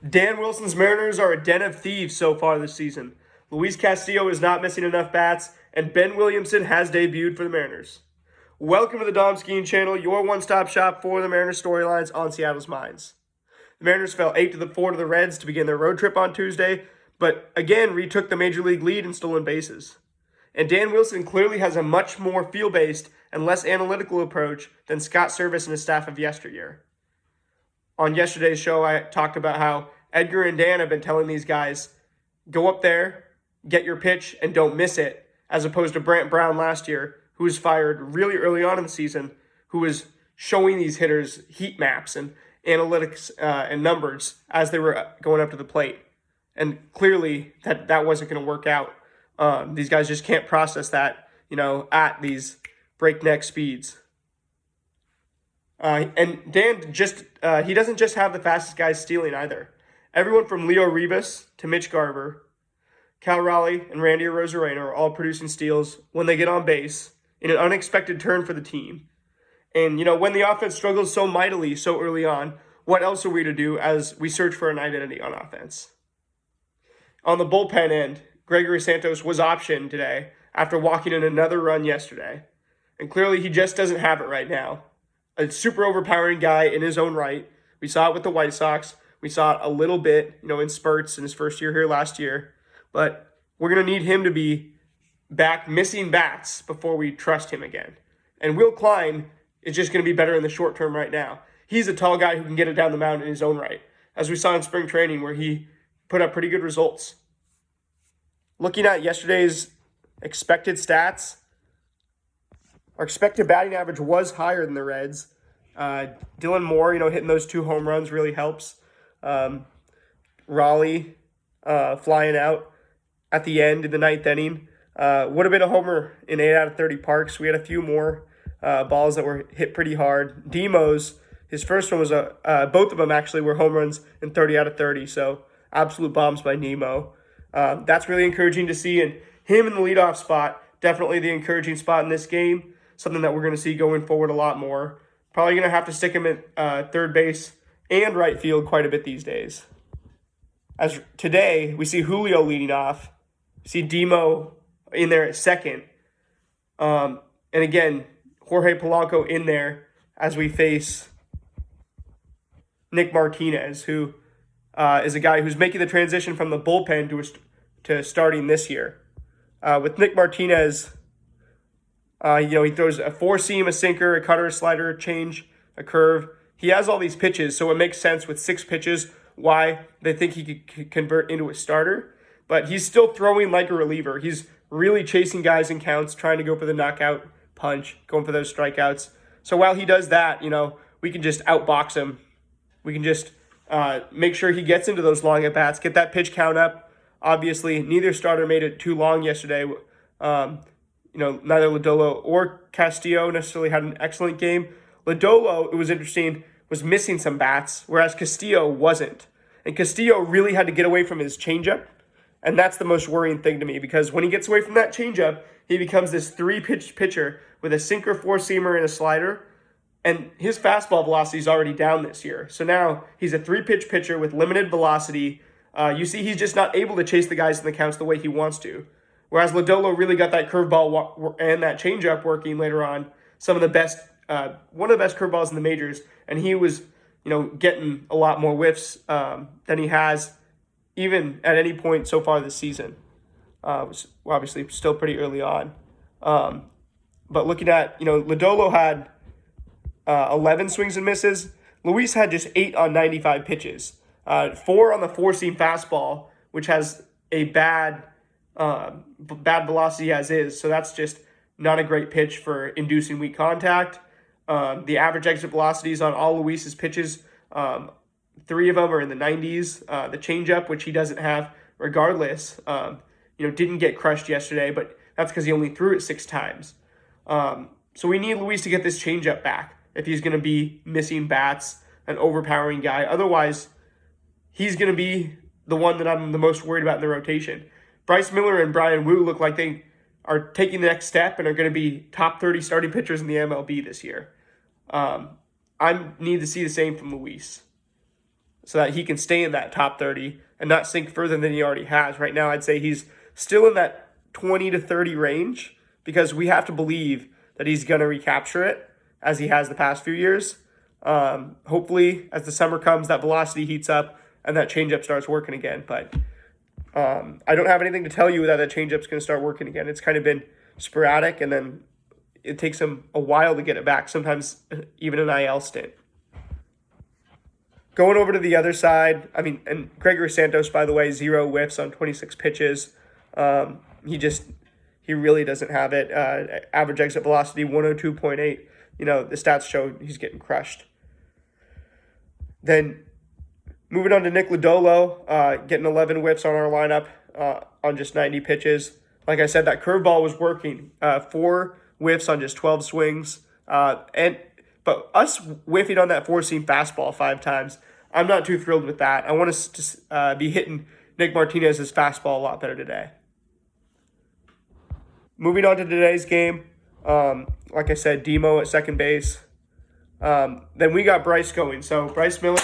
Dan Wilson's Mariners are a den of thieves so far this season. Luis Castillo is not missing enough bats, and Ben Williamson has debuted for the Mariners. Welcome to the Dom Skiing Channel, your one-stop shop for the Mariners storylines on Seattle's minds. The Mariners fell 8-4 to the Reds to begin their road trip on Tuesday, but again retook the Major League lead in stolen bases. And Dan Wilson clearly has a much more feel-based and less analytical approach than Scott Service and his staff of yesteryear. On yesterday's show, I talked about how Edgar and Dan have been telling these guys, go up there, get your pitch, and don't miss it, as opposed to Brant Brown last year, who was fired really early on in the season, who was showing these hitters heat maps and analytics and numbers as they were going up to the plate. And clearly that wasn't going to work out. These guys just can't process that, at these breakneck speeds. And Dan he doesn't just have the fastest guys stealing either. Everyone from Leo Rivas to Mitch Garver, Cal Raleigh, and Randy Arozarena are all producing steals when they get on base in an unexpected turn for the team. And, when the offense struggles so mightily so early on, what else are we to do as we search for an identity on offense? On the bullpen end, Gregory Santos was optioned today after walking in another run yesterday. And clearly he just doesn't have it right now. A super overpowering guy in his own right. We saw it with the White Sox. We saw it a little bit, in spurts in his first year here last year. But we're going to need him to be back missing bats before we trust him again. And Will Klein is just going to be better in the short term right now. He's a tall guy who can get it down the mound in his own right, as we saw in spring training where he put up pretty good results. Looking at yesterday's expected stats, our expected batting average was higher than the Reds. Dylan Moore, hitting those 2 home runs really helps. Raleigh flying out at the end in the 9th inning. Would have been a homer in 8 out of 30 parks. We had a few more balls that were hit pretty hard. Demo's, his first one was both of them actually were home runs in 30 out of 30. So absolute bombs by Nemo. That's really encouraging to see. And him in the leadoff spot, definitely the encouraging spot in this game. Something that we're going to see going forward a lot more. Probably going to have to stick him at third base and right field quite a bit these days. As today, we see Julio leading off. We see Demo in there at second. And again, Jorge Polanco in there as we face Nick Martinez, who is a guy who's making the transition from the bullpen to starting this year. With Nick Martinez, he throws a 4-seam, a sinker, a cutter, a slider, a change, a curve. He has all these pitches, so it makes sense with 6 pitches why they think he could convert into a starter. But he's still throwing like a reliever. He's really chasing guys in counts, trying to go for the knockout punch, going for those strikeouts. So while he does that, we can just outbox him. We can just make sure he gets into those long at-bats, get that pitch count up. Obviously, neither starter made it too long yesterday. Neither Lodolo or Castillo necessarily had an excellent game. Lodolo, it was interesting, was missing some bats, whereas Castillo wasn't. And Castillo really had to get away from his changeup, and that's the most worrying thing to me, because when he gets away from that changeup, he becomes this 3-pitch pitcher with a sinker, 4-seamer, and a slider, and his fastball velocity is already down this year. So now he's a 3-pitch pitcher with limited velocity. You see he's just not able to chase the guys in the counts the way he wants to. Whereas Lodolo really got that curveball and that changeup working later on. One of the best curveballs in the majors, and he was, getting a lot more whiffs than he has even at any point so far this season. Which obviously still pretty early on. But looking at, Lodolo had 11 swings and misses. Luis had just 8 on 95 pitches. 4 on the 4-seam fastball, which has a bad velocity as is. So that's just not a great pitch for inducing weak contact. The average exit velocities on all Luis's pitches, 3 of them are in the 90s. The changeup, which he doesn't have regardless, didn't get crushed yesterday, but that's because he only threw it 6 times. So we need Luis to get this changeup back if he's going to be missing bats, an overpowering guy. Otherwise, he's going to be the one that I'm the most worried about in the rotation. Bryce Miller and Brian Wu look like they are taking the next step and are going to be top 30 starting pitchers in the MLB this year. I need to see the same from Luis. so that he can stay in that top 30 and not sink further than he already has. Right now, I'd say he's still in that 20 to 30 range because we have to believe that he's going to recapture it as he has the past few years. Hopefully, as the summer comes, that velocity heats up and that changeup starts working again. But I don't have anything to tell you that changeup's going to start working again. It's kind of been sporadic, and then it takes him a while to get it back, sometimes even an IL stint. Going over to the other side, and Gregory Santos, by the way, 0 whiffs on 26 pitches. He really doesn't have it. Average exit velocity, 102.8. The stats show he's getting crushed. Then moving on to Nick Lodolo, getting 11 whiffs on our lineup on just 90 pitches. Like I said, that curveball was working. 4 whiffs on just 12 swings. But us whiffing on that 4-seam fastball 5 times, I'm not too thrilled with that. I want us to be hitting Nick Martinez's fastball a lot better today. Moving on to today's game, like I said, Demo at second base. Then we got Bryce going. So Bryce Miller,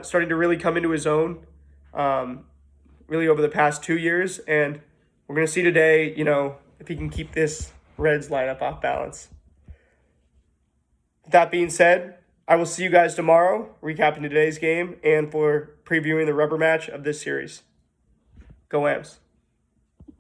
starting to really come into his own, really over the past 2 years. And we're going to see today, if he can keep this Reds lineup off balance. With that being said, I will see you guys tomorrow, recapping today's game and for previewing the rubber match of this series. Go Ams.